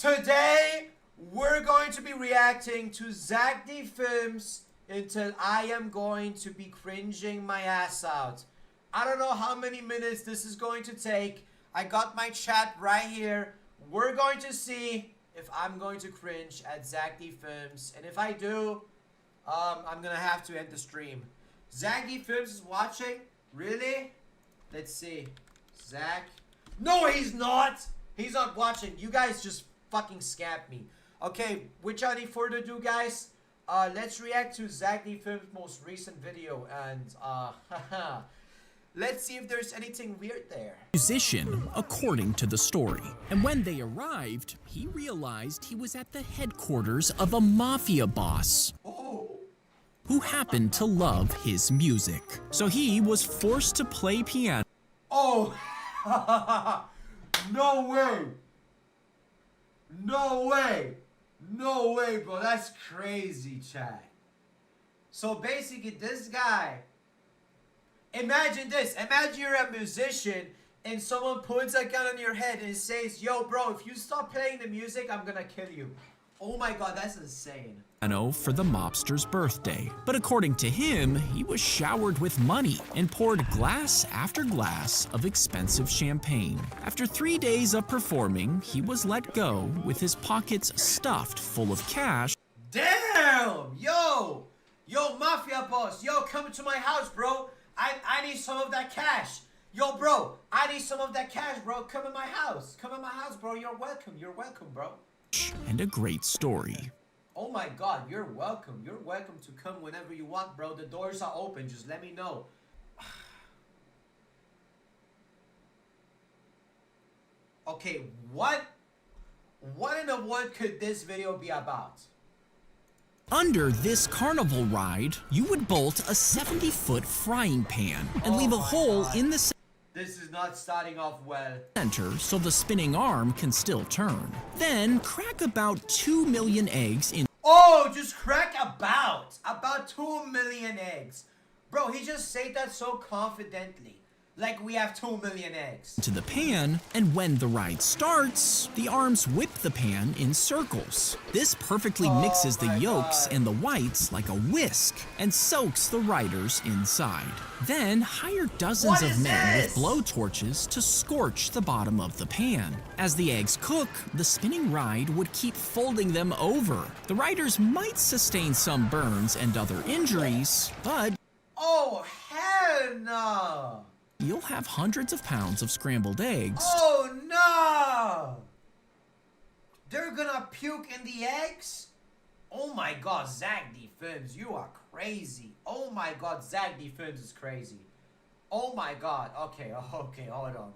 Today, we're going to be reacting to Zack D films until I am going to be cringing my ass out. I don't know how many minutes this is going to take. I got my chat right here. We're going to see if I'm going to cringe at Zack D films. And if I do, I'm gonna have to end the stream. Zack D films is watching? Really? Let's see. Zack. No, he's not! He's not watching. You guys just fucking scammed me. Okay, without any further ado, guys, let's react to Zack D films' most recent video, and let's see if there's anything weird there. Musician, according to the story. And when they arrived, he realized he was at the headquarters of a mafia boss who happened to love his music. So he was forced to play piano. Oh, no way. No way. No way, bro. That's crazy, chat. So basically, this guy, imagine this. Imagine you're a musician and someone puts a gun on your head and says, yo, bro, if you stop playing the music, I'm gonna kill you. Oh my god, that's insane. For the mobster's birthday. But according to him, he was showered with money and poured glass after glass of expensive champagne. After 3 days of performing, he was let go with his pockets stuffed full of cash. Damn! Yo! Yo, mafia boss! Yo, come to my house, bro! I need some of that cash! Yo, bro! I need some of that cash, bro! Come in my house! Come in my house, bro! You're welcome! You're welcome, bro! And a great story. Oh my god, you're welcome. You're welcome to come whenever you want, bro. The doors are open. Just let me know. Okay, what in the world could this video be about? Under this carnival ride, you would bolt a 70-foot frying pan and leave a hole in the This is not starting off well. center so the spinning arm can still turn. Then crack about 2 million eggs in. Oh, just crack about 2 million eggs. Bro, he just said that so confidently. Like we have 2 million eggs. To the pan, and when the ride starts, the arms whip the pan in circles. This perfectly mixes the yolks and the whites like a whisk and soaks the riders inside. Then hire dozens of men with blowtorches to scorch the bottom of the pan. As the eggs cook, the spinning ride would keep folding them over. The riders might sustain some burns and other injuries, but oh, hell no! You'll have hundreds of pounds of scrambled eggs. Oh no! They're gonna puke in the eggs? Oh my god, Zack D films, you are crazy. Oh my god, Zack D films is crazy. Oh my god. Okay, hold on.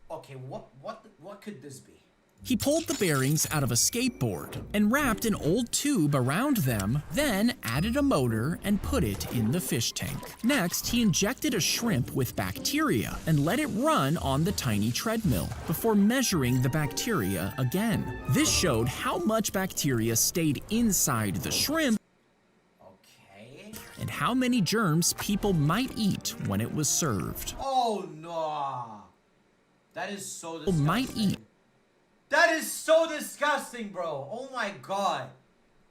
Okay, what could this be? He pulled the bearings out of a skateboard and wrapped an old tube around them, then added a motor and put it in the fish tank. Next, he injected a shrimp with bacteria and let it run on the tiny treadmill before measuring the bacteria again. This showed how much bacteria stayed inside the shrimp and how many germs people might eat when it was served. Oh no! That is so disgusting. Might eat. That is so disgusting, bro. Oh my god.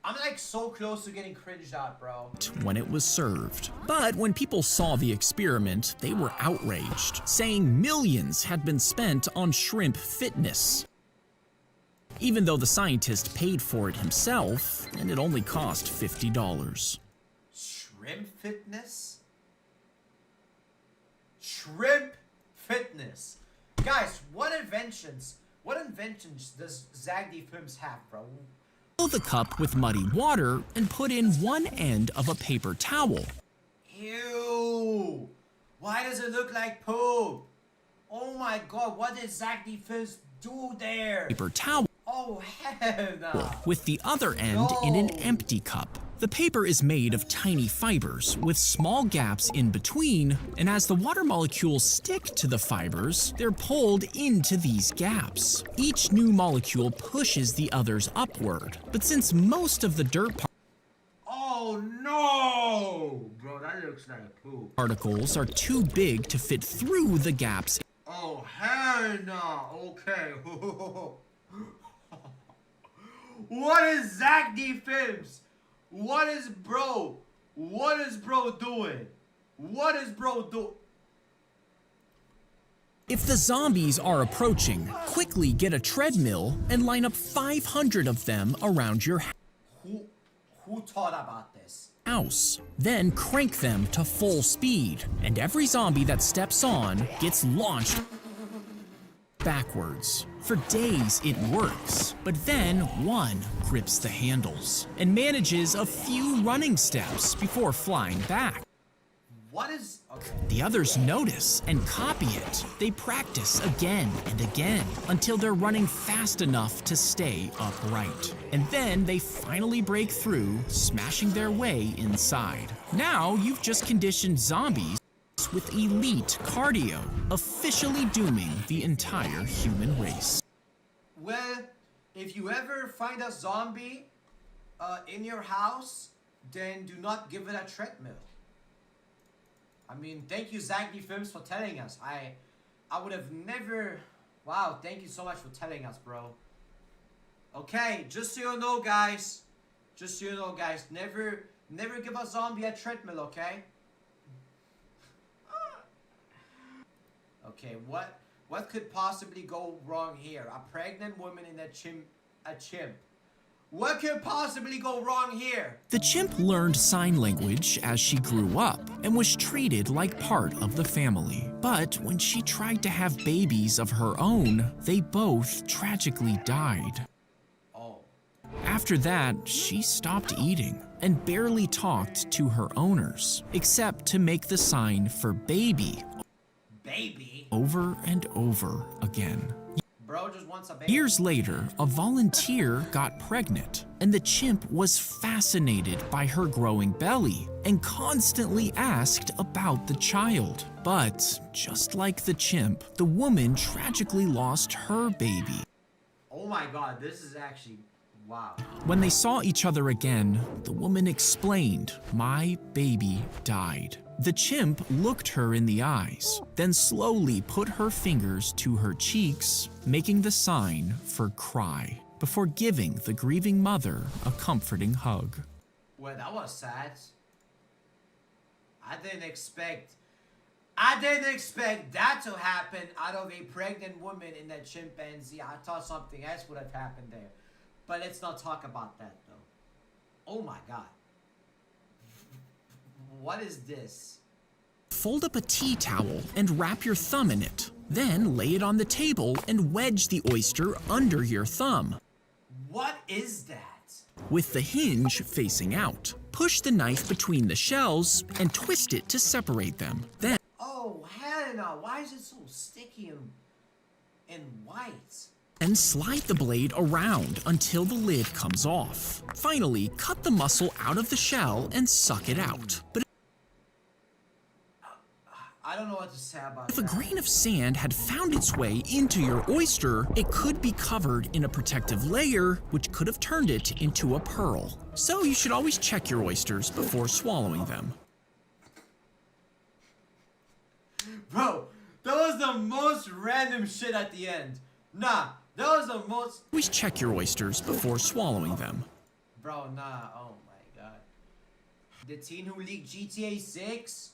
I'm like so close to getting cringed out, bro. When it was served. But when people saw the experiment, they were outraged, saying millions had been spent on shrimp fitness. Even though the scientist paid for it himself, and it only cost $50. Shrimp fitness? Shrimp fitness. Guys, what inventions does Zack D films have, bro? Fill the cup with muddy water and put in one end of a paper towel. Ew! Why does it look like poop? Oh my god, what did Zack D films do there? Paper towel. Oh hell no! With the other end in an empty cup. The paper is made of tiny fibers with small gaps in between, and as the water molecules stick to the fibers, they're pulled into these gaps. Each new molecule pushes the others upward, but since most of the dirt Oh no! Bro, that looks like poop. particles are too big to fit through the gaps. Oh no. Okay. What is Zack D Films? What is bro doing? What is bro doing? If the zombies are approaching, quickly get a treadmill and line up 500 of them around your Who thought about this? house. Then crank them to full speed, and every zombie that steps on gets launched backwards. For days it works, but then one grips the handles and manages a few running steps before flying back. What is... Okay. The others notice and copy it. They practice again and again until they're running fast enough to stay upright. And then they finally break through, smashing their way inside. Now you've just conditioned zombies with elite cardio, officially dooming the entire human race. Well, if you ever find a zombie in your house, then do not give it a treadmill. I mean, thank you, Zack D Films, for telling us. I would have never... Wow, thank you so much for telling us, bro. Okay, just so you know, guys. Just so you know, guys. Never give a zombie a treadmill, okay? Okay, what could possibly go wrong here? A pregnant woman in a chimp. What could possibly go wrong here? The chimp learned sign language as she grew up and was treated like part of the family. But when she tried to have babies of her own, they both tragically died. Oh. After that, she stopped eating and barely talked to her owners, except to make the sign for baby. Baby? Over and over again. Bro just wants a baby. Years later, a volunteer got pregnant, and the chimp was fascinated by her growing belly and constantly asked about the child. But just like the chimp, the woman tragically lost her baby. Oh my god, this is actually... Wow. When they saw each other again, the woman explained, "My baby died." The chimp looked her in the eyes, then slowly put her fingers to her cheeks, making the sign for cry, before giving the grieving mother a comforting hug. Well, that was sad. I didn't expect that to happen out of a pregnant woman in that chimpanzee. I thought something else would have happened there. But let's not talk about that, though. Oh my god. What is this? Fold up a tea towel and wrap your thumb in it. Then lay it on the table and wedge the oyster under your thumb. What is that? With the hinge facing out. Push the knife between the shells and twist it to separate them. Then... Oh, hell no. Why is it so sticky and white? And slide the blade around until the lid comes off. Finally, cut the muscle out of the shell and suck it out. But I don't know what to say about if that. a grain of sand had found its way into your oyster, it could be covered in a protective layer, which could have turned it into a pearl. So you should always check your oysters before swallowing them. Bro, that was the most random shit at the end. Nah, that was the most... Always check your oysters before swallowing them. Bro, nah, oh my god. The teen who leaked GTA 6?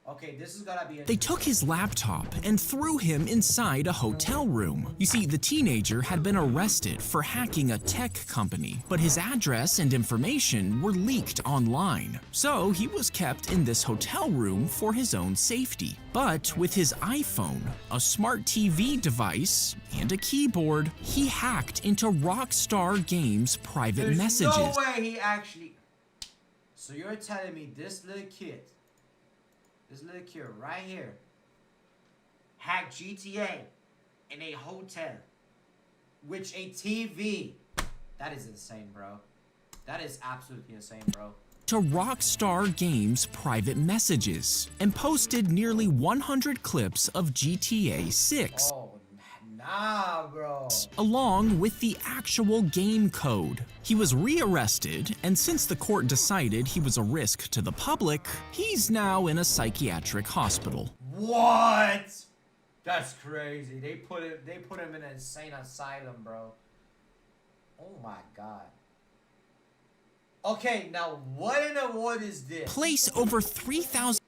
Okay, this is gotta be... They took his laptop and threw him inside a hotel room. You see, the teenager had been arrested for hacking a tech company, but his address and information were leaked online. So he was kept in this hotel room for his own safety. But with his iPhone, a smart TV device, and a keyboard, he hacked into Rockstar Games' private messages. There's no way he actually... So you're telling me this little kid right here, hacked GTA in a hotel, which a TV. That is insane, bro. That is absolutely insane, bro. To Rockstar Games' private messages and posted nearly 100 clips of GTA 6. Oh, nah, bro. Along with the actual game code. He was rearrested, and since the court decided he was a risk to the public, he's now in a psychiatric hospital. What? That's crazy. They put him in an insane asylum, bro. Oh my god. Okay, now what in the world is this? Place over 3,000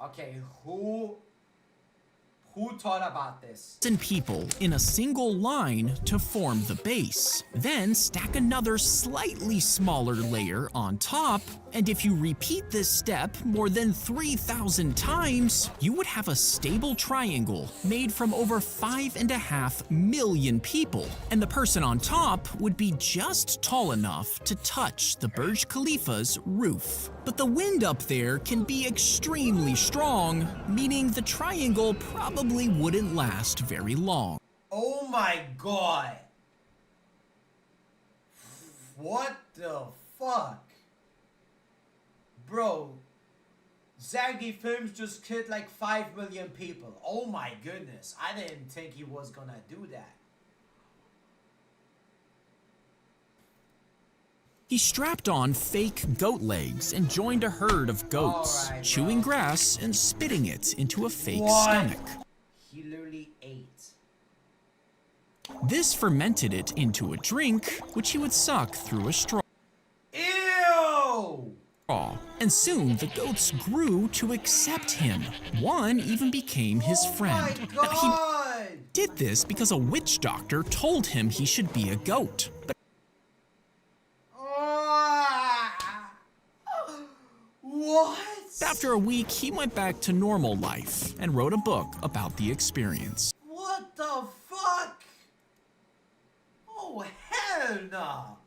Okay, who thought about this? people in a single line to form the base. Then stack another slightly smaller layer on top, and if you repeat this step more than 3,000 times, you would have a stable triangle made from over 5.5 million people, and the person on top would be just tall enough to touch the Burj Khalifa's roof. But the wind up there can be extremely strong, meaning the triangle probably wouldn't last very long. Oh my god. What the fuck? Bro, Zack D Films just killed like 5 million people. Oh my goodness. I didn't think he was gonna do that. He strapped on fake goat legs and joined a herd of goats, Alright, chewing bro. grass and spitting it into a fake What? stomach. He literally ate. This fermented it into a drink, which he would suck through a straw. Ew! And soon the goats grew to accept him. One even became his friend. Oh my Now, he god! did this because a witch doctor told him he should be a goat. But What? after a week, he went back to normal life and wrote a book about the experience. What the fuck? Oh hell no!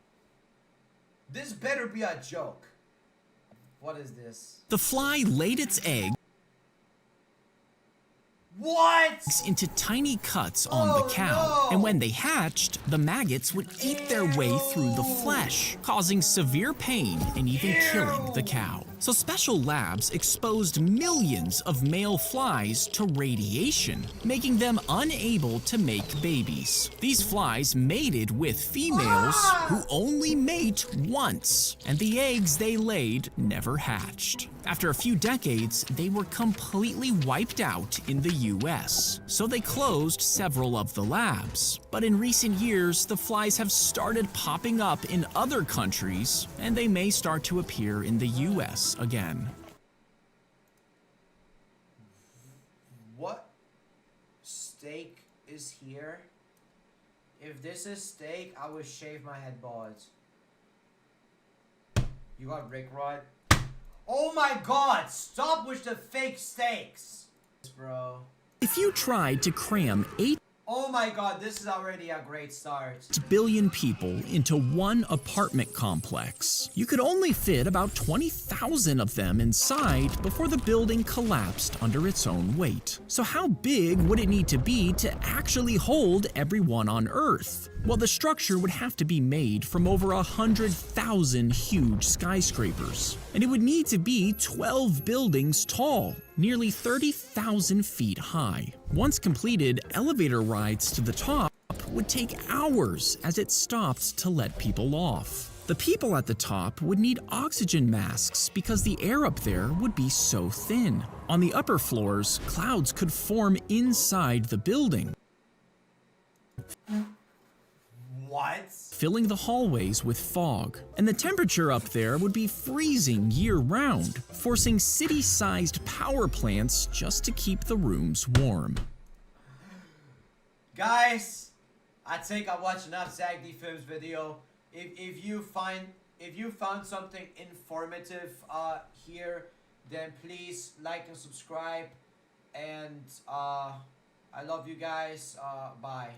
This better be a joke. What is this? The fly laid its egg What? into tiny cuts on the cow, no. and when they hatched, the maggots would eat their way through the flesh, causing severe pain and even killing the cow. So special labs exposed millions of male flies to radiation, making them unable to make babies. These flies mated with females who only mate once, and the eggs they laid never hatched. After a few decades, they were completely wiped out in the US, so they closed several of the labs. But in recent years, the flies have started popping up in other countries, and they may start to appear in the US again. What steak is here? If this is steak, I would shave my head bald. You got Rick Rod? Oh my god! Stop with the fake steaks! Bro. If you tried to cram 8 Oh my god, this is already a great start. billion people into one apartment complex, you could only fit about 20,000 of them inside before the building collapsed under its own weight. So how big would it need to be to actually hold everyone on Earth? Well, the structure would have to be made from over 100,000 huge skyscrapers, and it would need to be 12 buildings tall, nearly 30,000 feet high. Once completed, elevator rides to the top would take hours as it stopped to let people off. The people at the top would need oxygen masks because the air up there would be so thin. On the upper floors, clouds could form inside the building, What? filling the hallways with fog. And the temperature up there would be freezing year-round, forcing city-sized power plants just to keep the rooms warm. Guys, I think I watched enough Zack D Films video. If you found something informative here, then please like and subscribe. And I love you guys. Bye.